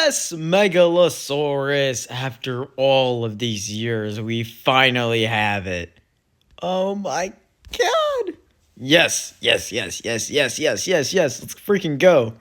Yes, Megalosaurus. After all of these years, we finally have it. Oh my god. Yes, yes, yes, yes, yes, yes, yes, yes. Let's freaking go.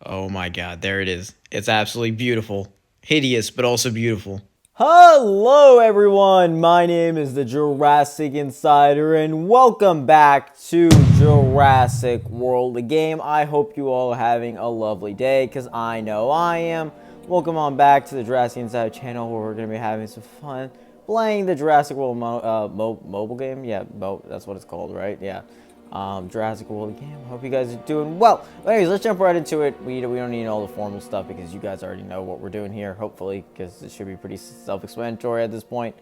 Oh my god, there it is. It's absolutely beautiful. Hideous, but also beautiful. Hello everyone, my name is the Jurassic Insider and welcome back to Jurassic World, the game. I hope you all are having a lovely day, because I know I am. Welcome on back to the Jurassic Insider channel, where we're going to be having some fun playing the Jurassic World mobile game. Yeah, that's what it's called, right? Yeah. Jurassic World game. Hope you guys are doing well. But anyways, let's jump right into it. We don't need all the formal stuff because you guys already know what we're doing here, hopefully, because it should be pretty self-explanatory at this point.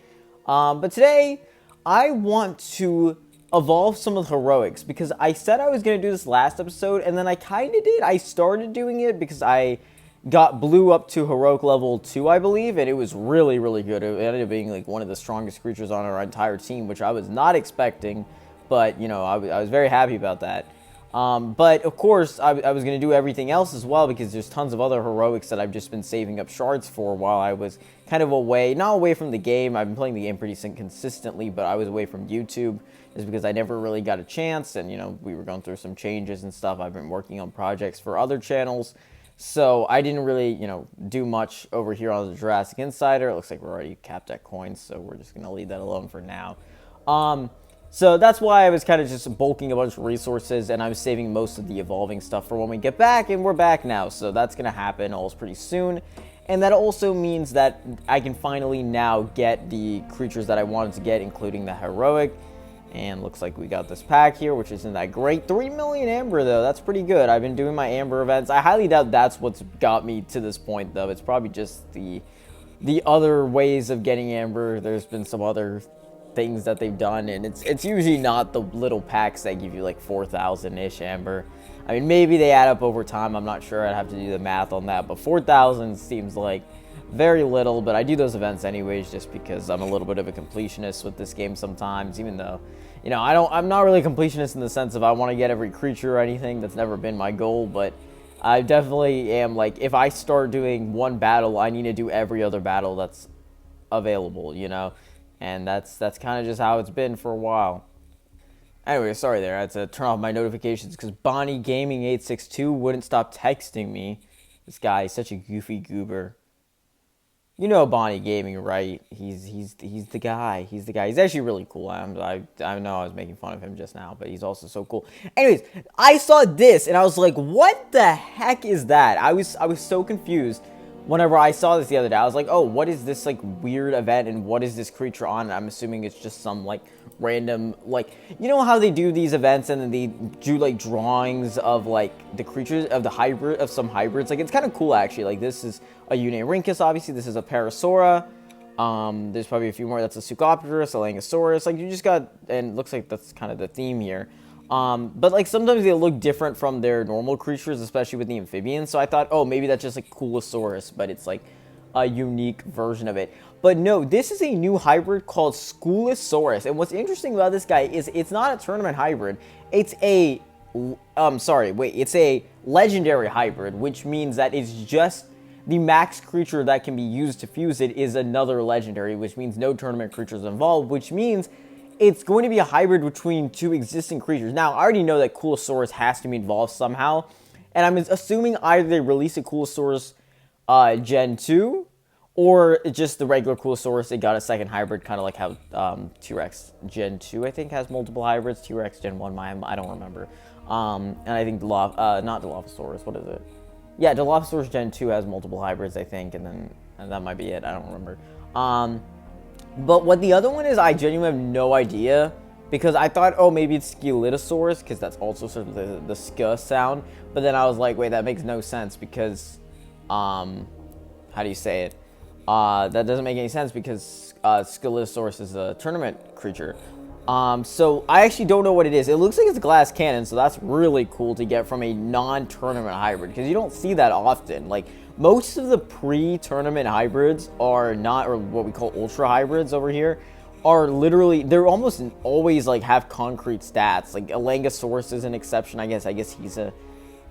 But today, I want to evolve some of the heroics, because I said I was going to do this last episode, and then I kind of did. I started doing it because I blew up to heroic level 2, I believe, and it was really, really good. It ended up being like one of the strongest creatures on our entire team, which I was not expecting. But, you know, I was very happy about that. But, of course, I was going to do everything else as well, because there's tons of other heroics that I've just been saving up shards for while I was kind of away. Not away from the game. I've been playing the game pretty consistently, but I was away from YouTube just because I never really got a chance. And, you know, we were going through some changes and stuff. I've been working on projects for other channels. So I didn't really, you know, do much over here on the Jurassic Insider. It looks like we're already capped at coins, so we're just going to leave that alone for now. So that's why I was kind of just bulking a bunch of resources, and I was saving most of the evolving stuff for when we get back, and we're back now. So that's going to happen all pretty soon. And that also means that I can finally now get the creatures that I wanted to get, including the heroic. And looks like we got this pack here, which isn't that great. 3 million amber, though. That's pretty good. I've been doing my amber events. I highly doubt that's what's got me to this point, though. It's probably just the other ways of getting amber. There's been some other things that they've done, and it's usually not the little packs that give you like 4,000-ish amber. I mean, maybe they add up over time. I'm not sure. I'd have to do the math on that, but 4,000 seems like very little. But I do those events anyways, just because I'm a little bit of a completionist with this game sometimes, even though, you know, I'm not really a completionist in the sense of I want to get every creature or anything. That's never been my goal, but I definitely am like, if I start doing one battle, I need to do every other battle that's available, you know. And that's kind of just how it's been for a while. Anyway, sorry there. I had to turn off my notifications because Bonnie Gaming 862 wouldn't stop texting me. This guy is such a goofy goober. You know Bonnie Gaming, right? He's the guy. He's the guy. He's actually really cool. I know I was making fun of him just now, but he's also so cool. Anyways, I saw this and I was like, what the heck is that? I was so confused. Whenever I saw this the other day, I was like, oh, what is this, like, weird event, and what is this creature on? And I'm assuming it's just some, like, random, like, you know how they do these events, and then they do, like, drawings of, like, the creatures, of the hybrid, of some hybrids. Like, it's kind of cool, actually. Like, this is a Unirhynchus, obviously. This is a Parasaura. There's probably a few more. That's a Sucopterus, a Langosaurus. Like, you just got, and it looks like that's kind of the theme here. But like sometimes they look different from their normal creatures, especially with the amphibians. So I thought, oh, maybe that's just like Coolosaurus, but it's like a unique version of it. But no, this is a new hybrid called Schoolosaurus. And what's interesting about this guy is it's not a tournament hybrid. It's a, it's a legendary hybrid, which means that it's just the max creature that can be used to fuse it is another legendary, which means no tournament creatures involved, which means it's going to be a hybrid between two existing creatures. Now, I already know that Coolosaurus has to be involved somehow, and I'm assuming either they release a Coolosaurus Gen 2, or just the regular Coolosaurus, they got a second hybrid, kind of like how T-Rex Gen 2, I think, has multiple hybrids. T-Rex Gen 1, I don't remember. And I think, not Dilophosaurus, what is it? Yeah, Dilophosaurus Gen 2 has multiple hybrids, I think, and that might be it, I don't remember. But what the other one is, I genuinely have no idea, because I thought, oh, maybe it's Scelidosaurus, because that's also sort of the sk sound, but then I was like, wait, that makes no sense, because, how do you say it? That doesn't make any sense, because Scelidosaurus is a tournament creature. So I actually don't know what it is. It looks like it's a glass cannon, so that's really cool to get from a non-tournament hybrid, because you don't see that often. Like, most of the pre-tournament hybrids are not, or what we call ultra hybrids over here, are literally, they're almost always like have concrete stats. Like Langosaurus is an exception, I guess. I guess he's a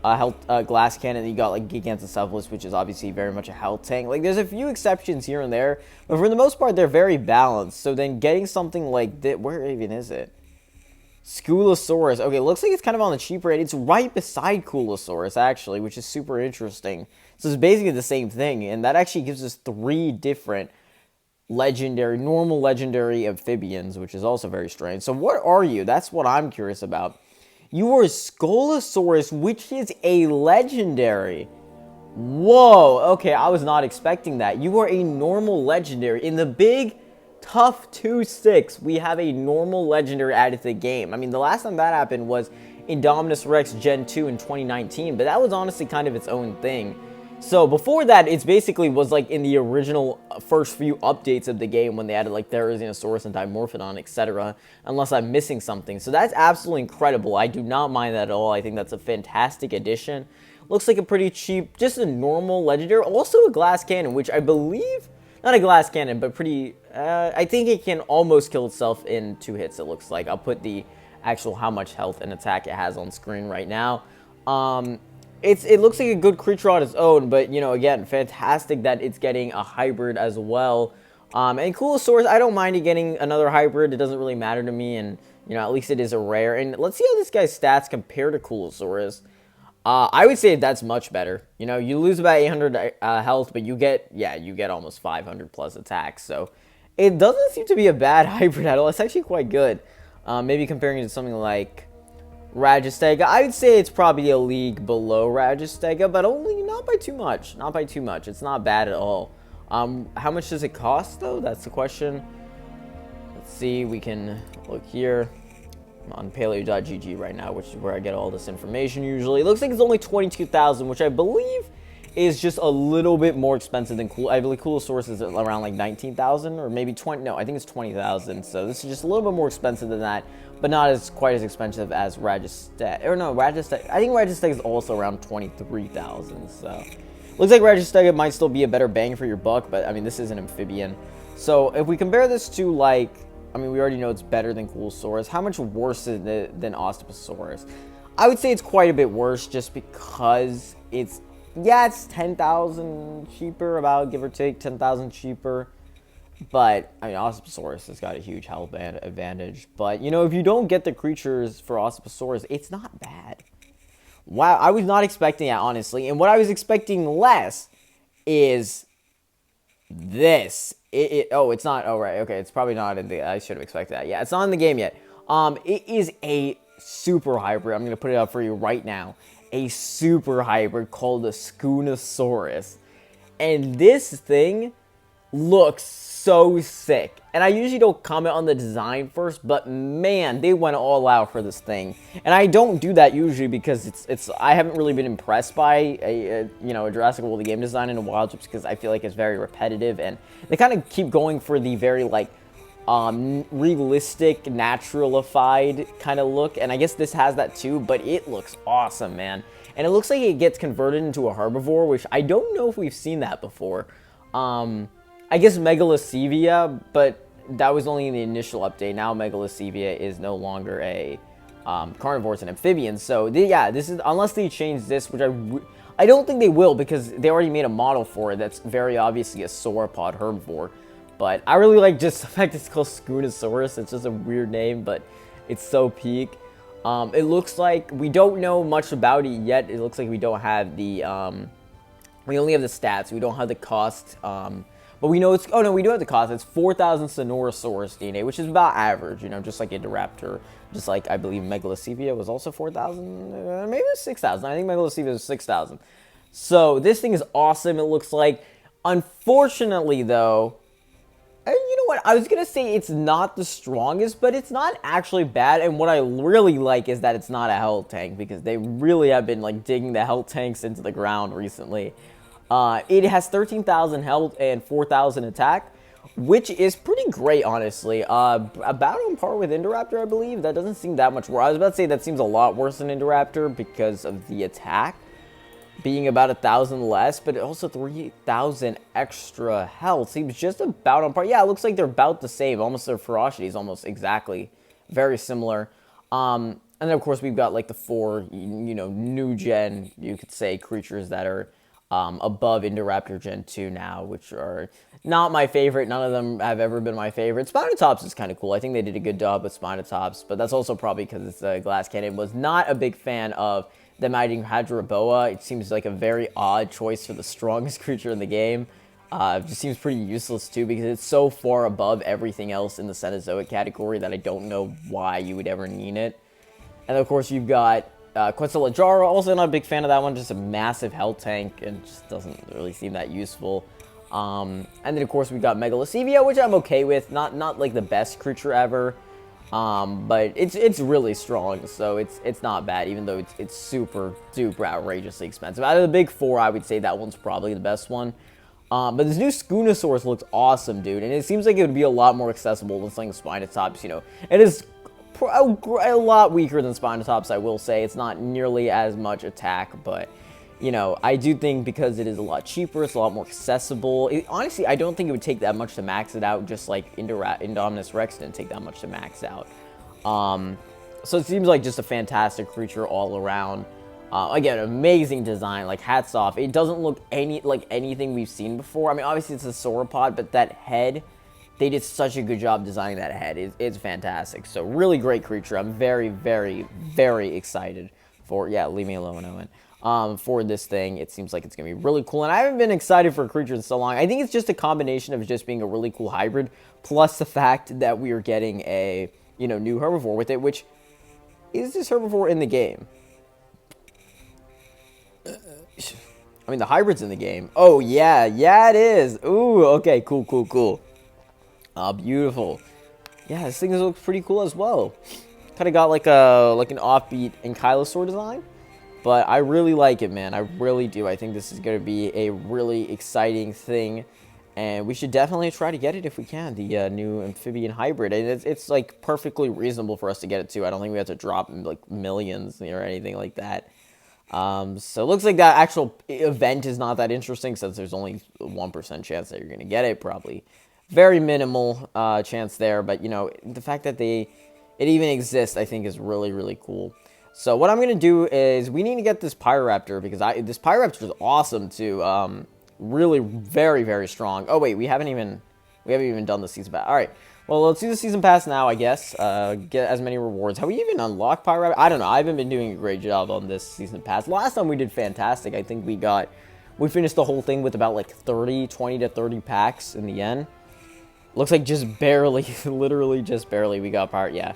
glass cannon. You got like Gigantocephalus, which is obviously very much a health tank. Like there's a few exceptions here and there, but for the most part they're very balanced. So then getting something like that, where even is it? Skulosaurus. Okay, looks like it's kind of on the cheaper end. It's right beside Coolosaurus actually, which is super interesting. So it's basically the same thing, and that actually gives us 3 different normal legendary amphibians, which is also very strange. So what are you? That's what I'm curious about. You are Scolosaurus, which is a legendary. Whoa, okay, I was not expecting that. You are a normal legendary. In the big, tough 2-6, we have a normal legendary added to the game. I mean, the last time that happened was Indominus Rex Gen 2 in 2019, but that was honestly kind of its own thing. So before that, it's basically was like in the original first few updates of the game when they added like Therizinosaurus and Dimorphodon, etc. Unless I'm missing something. So that's absolutely incredible. I do not mind that at all. I think that's a fantastic addition. Looks like a pretty cheap, just a normal legendary. Also a glass cannon, which I believe, not a glass cannon, but pretty, I think it can almost kill itself in 2 hits, it looks like. I'll put the actual how much health and attack it has on screen right now. It looks like a good creature on its own, but, you know, again, fantastic that it's getting a hybrid as well. And Coolosaurus, I don't mind it getting another hybrid. It doesn't really matter to me, and, you know, at least it is a rare. And let's see how this guy's stats compare to Coolosaurus. I would say that's much better. You know, you lose about 800 health, but you get almost 500 plus attacks. So it doesn't seem to be a bad hybrid at all. It's actually quite good. Maybe comparing it to something like Registega, I would say it's probably a league below Registega, but only not by too much. Not by too much. It's not bad at all. How much does it cost, though? That's the question. Let's see. We can look here. I'm on paleo.gg right now, which is where I get all this information usually. It looks like it's only 22,000, which I believe is just a little bit more expensive than I believe Coolosaurus is around like 19,000 or maybe 20. No, I think it's 20,000. So this is just a little bit more expensive than that, but not as quite as expensive as Registega. Or no, Registega. I think Registega is also around 23,000. So looks like Registega might still be a better bang for your buck, but I mean this is an amphibian. So if we compare this to like, I mean we already know it's better than Coolosaurus. How much worse is it than Osteosaurus? I would say it's quite a bit worse just because it's 10,000 cheaper, about give or take 10,000 cheaper. But I mean, Osteosaurus has got a huge health advantage. But you know, if you don't get the creatures for Osteosaurus, it's not bad. Wow, I was not expecting that, honestly. And what I was expecting less is this. Oh, it's not. Oh, right. Okay, it's probably not in the. I should have expected that. Yeah, it's not in the game yet. It is a super hybrid. I'm gonna put it up for you right now. A super hybrid called the Skunosaurus. And this thing looks so sick. And I usually don't comment on the design first, but man, they went all out for this thing. And I don't do that usually because I haven't really been impressed by a Jurassic World game design in a while, just because I feel like it's very repetitive, and they kind of keep going for the very like realistic, naturalified kind of look, and I guess this has that too, but it looks awesome, man. And it looks like it gets converted into a herbivore, which I don't know if we've seen that before. I guess Megalocevia, but that was only in the initial update. Now Megalocevia is no longer a carnivore, it's an amphibian. So this is, unless they change this, which I don't think they will, because they already made a model for it that's very obviously a sauropod herbivore. But I really like just the fact it's called Skunosaurus. It's just a weird name, but it's so peak. It looks like we don't know much about it yet. It looks like we don't have the, we only have the stats. We don't have the cost, but we know it's, oh no, we do have the cost. It's 4,000 Sonorosaurus DNA, which is about average, you know, just like Indoraptor, just like I believe Megalocevia was also 4,000, maybe it was 6,000. I think Megalocevia was 6,000. So this thing is awesome, it looks like. Unfortunately, though, you know what, I was going to say it's not the strongest, but it's not actually bad, and what I really like is that it's not a health tank, because they really have been, like, digging the health tanks into the ground recently. It has 13,000 health and 4,000 attack, which is pretty great, honestly. About on par with Indoraptor, I believe. That doesn't seem that much worse. I was about to say that seems a lot worse than Indoraptor because of the attack being about 1,000 less, but also 3,000 extra health seems just about on par. Yeah, it looks like they're about the same. Almost their ferocity is almost exactly very similar. And then, of course, we've got, like, the 4, new gen, you could say, creatures that are above Indoraptor Gen 2 now, which are not my favorite. None of them have ever been my favorite. Spinotops is kind of cool. I think they did a good job with Spinotops, but that's also probably because it's a glass cannon. Was not a big fan of them adding Hadroboa. It seems like a very odd choice for the strongest creature in the game. It just seems pretty useless, too, because it's so far above everything else in the Cenozoic category that I don't know why you would ever need it. And, of course, you've got Quetzalajara, also not a big fan of that one, just a massive health tank, and just doesn't really seem that useful. And then, of course, we've got Megalocevia, which I'm okay with. Not like the best creature ever, but it's really strong, so it's not bad, even though it's super duper outrageously expensive. Out of the big 4, I would say that one's probably the best one. But this new Spoonosaurus looks awesome, dude, and it seems like it would be a lot more accessible than something Spinotops. It is a lot weaker than Spinotops, I will say. It's not nearly as much attack, but, I do think because it is a lot cheaper, it's a lot more accessible. Honestly, I don't think it would take that much to max it out, just like Indominus Rex didn't take that much to max out. So it seems like just a fantastic creature all around. Again, amazing design, like, hats off. It doesn't look like anything we've seen before. I mean, obviously it's a sauropod, but that head, they did such a good job designing that head. It's fantastic. So, really great creature. I'm very, very, very excited for, yeah, leave me alone, Owen. For this thing. It seems like it's going to be really cool. And I haven't been excited for a creature in so long. I think it's just a combination of just being a really cool hybrid, plus the fact that we are getting a, new herbivore with it, which, is this herbivore in the game? I mean, the hybrid's in the game. Oh, yeah. Yeah, it is. Ooh, okay. Cool, cool, cool. Beautiful. Yeah, this thing looks pretty cool as well. Kind of got like an offbeat Ankylosaur design. But I really like it, man. I really do. I think this is going to be a really exciting thing. And we should definitely try to get it if we can. The new amphibian hybrid. And it's like perfectly reasonable for us to get it too. I don't think we have to drop like millions or anything like that. So it looks like that actual event is not that interesting since there's only a 1% chance that you're going to get it, probably. Very minimal chance there, but, the fact that it even exists, I think, is really, really cool. So what I'm going to do is we need to get this Pyroraptor, because this Pyroraptor is awesome, too. Really very, very strong. Oh, wait, we haven't even done the season pass. All right. Well, let's do the season pass now, I guess. Get as many rewards. Have we even unlocked Pyroraptor? I don't know. I haven't been doing a great job on this season pass. Last time we did fantastic. I think we finished the whole thing with about like 20 to 30 packs in the end. Looks like just barely, literally just barely we got Pyro. Yeah.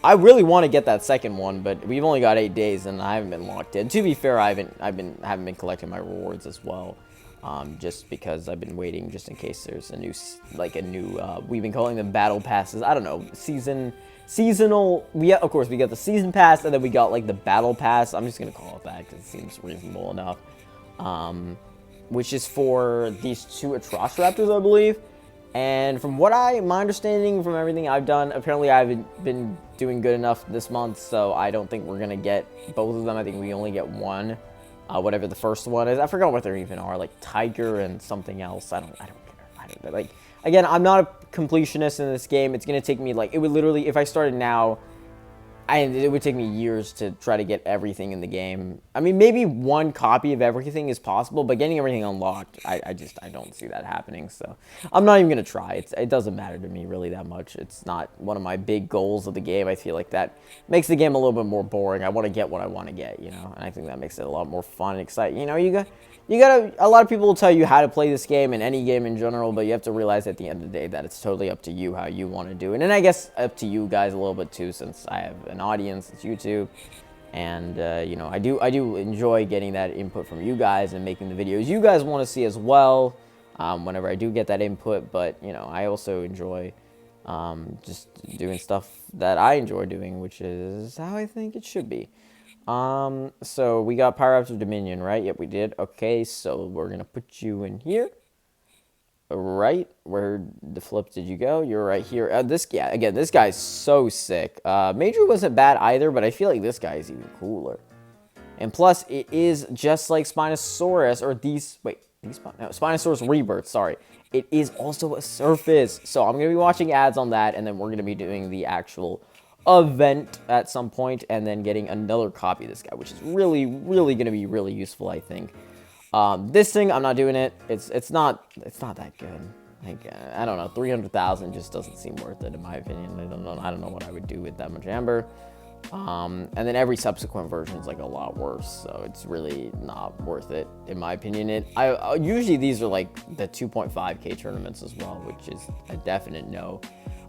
I really want to get that second one, but we've only got 8 days and I haven't been locked in. To be fair, I haven't been collecting my rewards as well. Just because I've been waiting just in case there's a new, we've been calling them battle passes. I don't know, seasonal. Of course, we got the season pass, and then we got, like, the battle pass. I'm just going to call it that because it seems reasonable enough. Which is for these 2 Atrociraptors, I believe. And from my understanding from everything I've done, apparently I haven't been doing good enough this month, so I don't think we're going to get both of them. I think we only get one. Whatever the first one is. I forgot what they even are. Like Tiger and something else. I don't care. Like, again, I'm not a completionist in this game. It's going to take me, like, it would literally, if I started now, it would take me years to try to get everything in the game. I mean, maybe one copy of everything is possible, but getting everything unlocked, I don't see that happening. So I'm not even going to try. It doesn't matter to me really that much. It's not one of my big goals of the game. I feel like that makes the game a little bit more boring. I want to get what I want to get, and I think that makes it a lot more fun and exciting. A lot of people will tell you how to play this game and any game in general, but you have to realize at the end of the day that it's totally up to you how you want to do it. And I guess up to you guys a little bit too, since I have an audience, it's YouTube. And, I do enjoy getting that input from you guys and making the videos you guys want to see as well, whenever I do get that input. But, I also enjoy just doing stuff that I enjoy doing, which is how I think it should be. So we got Pyroraptor Dominion, right? Yep, we did. Okay, so we're gonna put you in here. Right, where the flip did you go? You're right here. Again, this guy's so sick. Major wasn't bad either, but I feel like this guy is even cooler. And plus, it is just like Spinosaurus, or Spinosaurus Rebirth, sorry. It is also a surface. So I'm gonna be watching ads on that, and then we're gonna be doing the actual event at some point, and then getting another copy of this guy, which is really going to be really useful, I think. This thing, I'm not doing it. It's not that good. Like, I don't know, 300,000 just doesn't seem worth it in my opinion. I don't know what I would do with that much amber. And then every subsequent version is like a lot worse, so it's really not worth it in my opinion. Usually these are like the 2.5k tournaments as well, which is a definite no.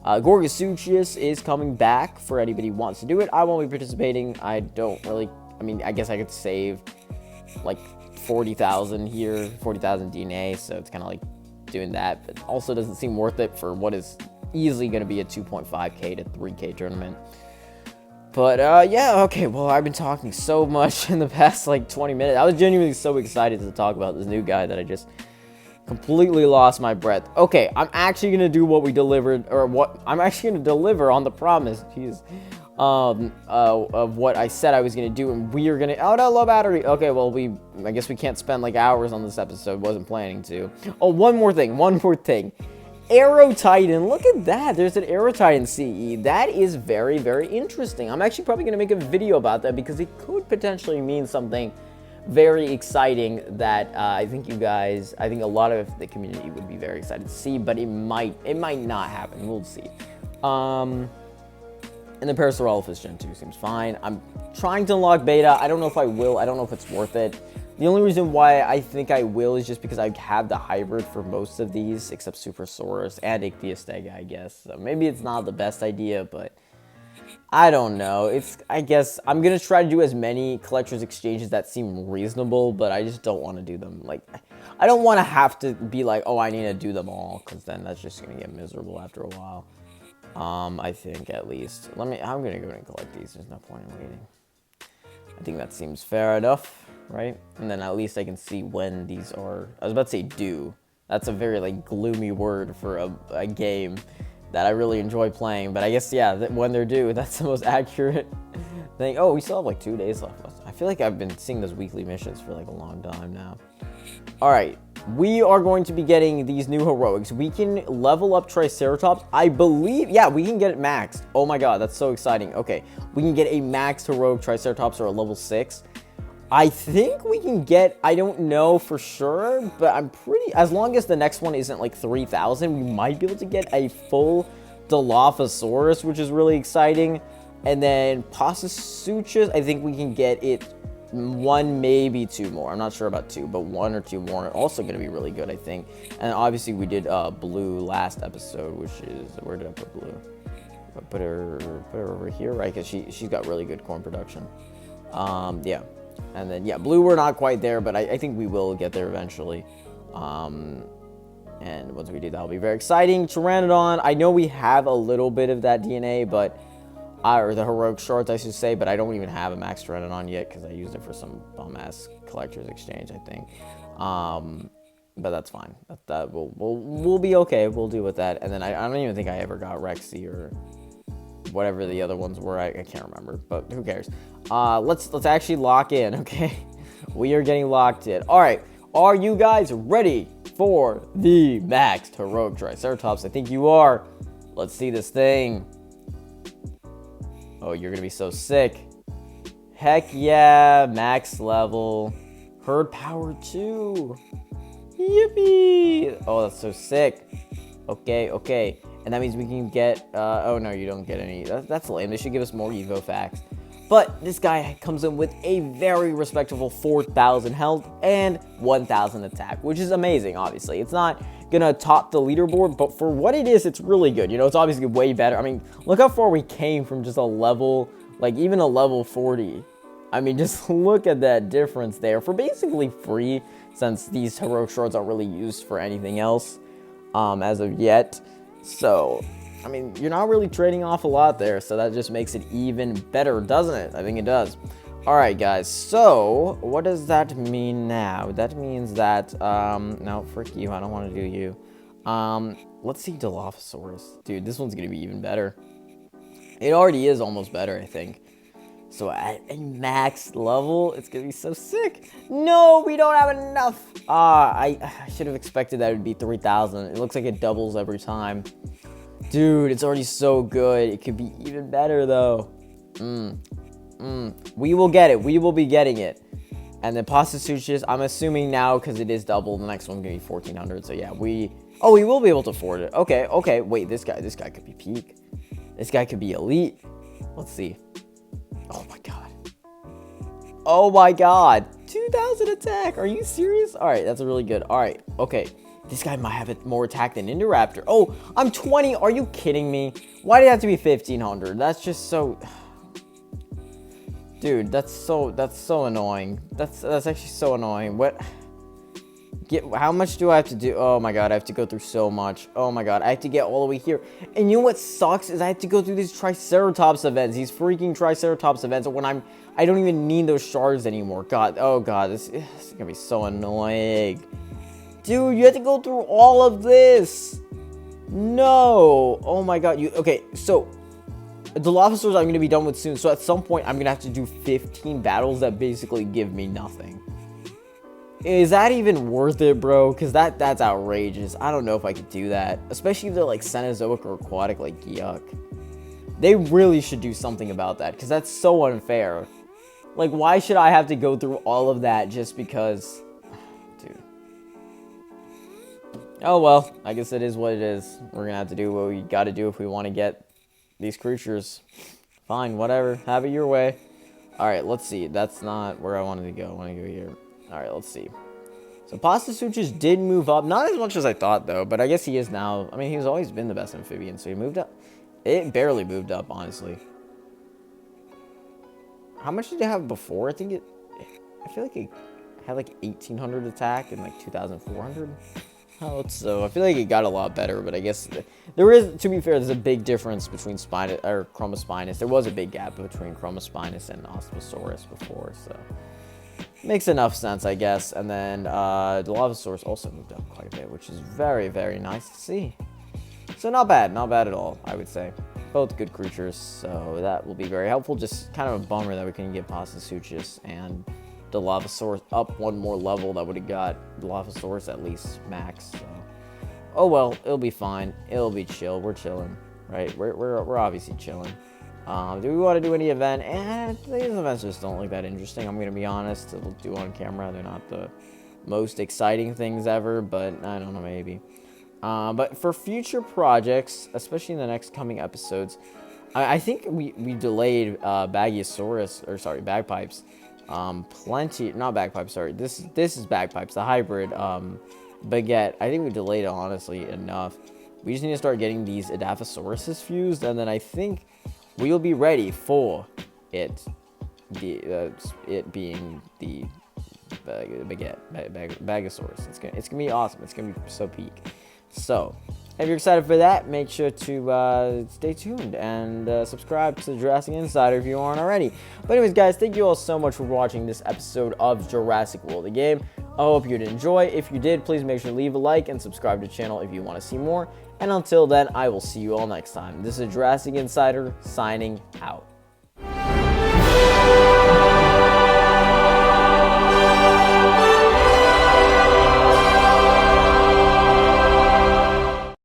Gorgasuchius is coming back for anybody who wants to do it. I won't be participating. I mean, I guess I could save like 40,000 here, 40,000 DNA, so it's kind of like doing that, but also doesn't seem worth it for what is easily going to be a 2.5k to 3k tournament. But, yeah, okay, well, I've been talking so much in the past, like, 20 minutes. I was genuinely so excited to talk about this new guy that I just completely lost my breath. Okay, I'm actually going to do what we delivered, or what I'm actually going to deliver on the promise, jeez, of what I said I was going to do, and we are going to, oh, no, low battery. Okay, well, I guess we can't spend, like, hours on this episode. Wasn't planning to. Oh, one more thing. Aero Titan, look at that. There's an Aero Titan CE. That is very, very interesting. I'm actually probably going to make a video about that because it could potentially mean something very exciting that I think a lot of the community would be very excited to see, but it might not happen. We'll see. And the Parasaurolophus Gen 2 seems fine. I'm trying to unlock beta. I don't know if I will. I don't know if it's worth it. The only reason why I think I will is just because I have the hybrid for most of these, except Supersaurus and Ichthyostega, I guess. So maybe it's not the best idea, but I don't know. I guess I'm going to try to do as many collector's exchanges that seem reasonable, but I just don't want to do them. Like, I don't want to have to be like, oh, I need to do them all, because then that's just going to get miserable after a while. I think, at least. I'm going to go and collect these. There's no point in waiting. I think that seems fair enough. Right? And then at least I can see when these are, I was about to say due. That's a very, like, gloomy word for a game that I really enjoy playing. But I guess, yeah, when they're due, that's the most accurate thing. Oh, we still have, like, 2 days left. I feel like I've been seeing those weekly missions for, like, a long time now. All right. We are going to be getting these new heroics. We can level up Triceratops. I believe, yeah, we can get it maxed. Oh, my God, that's so exciting. Okay, we can get a maxed heroic Triceratops or a level 6. I think we can get, I don't know for sure, but I'm pretty, as long as the next one isn't like 3,000, we might be able to get a full Dilophosaurus, which is really exciting. And then Possasuchus, I think we can get it 1, maybe 2 more. I'm not sure about 2, but 1 or 2 more are also going to be really good, I think. And obviously we did Blue last episode, which is, where did I put Blue? I put her over here, right? Because she's got really good corn production. Yeah. And then, yeah, Blue, we're not quite there, but I think we will get there eventually. And once we do, that'll be very exciting. Pteranodon, I know we have a little bit of that DNA, but, or the heroic shards, I should say, but I don't even have a max Pteranodon yet because I used it for some bum-ass collector's exchange, I think. But that's fine. We'll be okay. We'll deal with that. And then I don't even think I ever got Rexy or whatever the other ones were. I can't remember, but who cares? Let's actually lock in, okay? We are getting locked in. All right, are you guys ready for the maxed heroic Triceratops? I think you are. Let's see this thing. Oh, you're gonna be so sick. Heck yeah, max level. Herd power 2. Yippee! Oh, that's so sick. Okay. And that means we can get, oh no, you don't get any. That's lame. They should give us more Evo facts. But this guy comes in with a very respectable 4,000 health and 1,000 attack, which is amazing, obviously. It's not gonna top the leaderboard, but for what it is, it's really good. You know, it's obviously way better. I mean, look how far we came from just a level, like even a level 40. I mean, just look at that difference there for basically free, since these heroic shards aren't really used for anything else as of yet. So, I mean, you're not really trading off a lot there, so that just makes it even better, doesn't it? I think it does. All right, guys, so what does that mean now? That means that, no, frick you, I don't want to do you. Let's see Dilophosaurus. Dude, this one's going to be even better. It already is almost better, I think. So at a max level, it's going to be so sick. No, we don't have enough. I should have expected that it would be 3,000. It looks like it doubles every time. Dude, it's already so good. It could be even better, though. We will get it. We will be getting it. And then Pasta Sushis, I'm assuming now, because it is double, the next one's going to be 1,400. So, yeah, we will be able to afford it. Okay. Wait, this guy could be peak. This guy could be elite. Let's see. Oh, my God. Oh, my God. 2,000 attack. Are you serious? All right, that's really good. All right, okay. This guy might have more attack than Indoraptor. Oh, I'm 20. Are you kidding me? Why did it have to be 1,500? That's just so... Dude, that's so annoying. That's actually so annoying. What? How much do I have to do? Oh my God, I have to go through so much. Oh my God, I have to get all the way here. And you know what sucks is I have to go through these Triceratops events, these freaking Triceratops events when I don't even need those shards anymore. God, oh God, this is gonna be so annoying. Dude, you have to go through all of this. No. Oh my God. Okay, so the Dilophosaurs I'm going to be done with soon. So at some point, I'm going to have to do 15 battles that basically give me nothing. Is that even worth it, bro? Because that's outrageous. I don't know if I could do that. Especially if they're like Cenozoic or Aquatic, like yuck. They really should do something about that. Because that's so unfair. Like, why should I have to go through all of that just because... Dude. Oh, well. I guess it is what it is. We're going to have to do what we got to do if we want to get these creatures. Fine, whatever. Have it your way. Alright, let's see. That's not where I wanted to go. I want to go here. Alright, let's see. So Pasta Suchus did move up. Not as much as I thought, though. But I guess he is now. I mean, he's always been the best amphibian. So he moved up. It barely moved up, honestly. How much did it have before? I feel like it had like 1,800 attack and like 2,400. So I feel like it got a lot better, but I guess there is, to be fair, there's a big difference between Chromospinus. There was a big gap between Chromospinus and Osmosaurus before, so makes enough sense, I guess. And then Dilophosaurus also moved up quite a bit, which is very, very nice to see. So not bad at all, I would say. Both good creatures, so that will be very helpful. Just kind of a bummer that we couldn't get Pasta Suchus and Dilophosaurus up one more level. That would have got Dilophosaurus at least max. So. Oh well, it'll be fine. It'll be chill. We're chilling, right? We're obviously chilling. Do we want to do any event? These events just don't look that interesting. I'm gonna be honest. We'll do on camera. They're not the most exciting things ever, but I don't know, maybe. But for future projects, especially in the next coming episodes, I think we delayed Bagpipes. Plenty, not Bagpipes, sorry. This is Bagpipes, the hybrid baguette. I think we delayed it honestly enough. We just need to start getting these Adaphosauruses fused, and then I think we will be ready for it. It being the baguette, Bagosaurus. It's gonna be awesome. It's gonna be so peak. So, if you're excited for that, make sure to stay tuned and subscribe to Jurassic Insider if you aren't already. But anyways, guys, thank you all so much for watching this episode of Jurassic World, the game. I hope you'd enjoy. If you did, please make sure to leave a like and subscribe to the channel if you want to see more. And until then, I will see you all next time. This is Jurassic Insider signing out.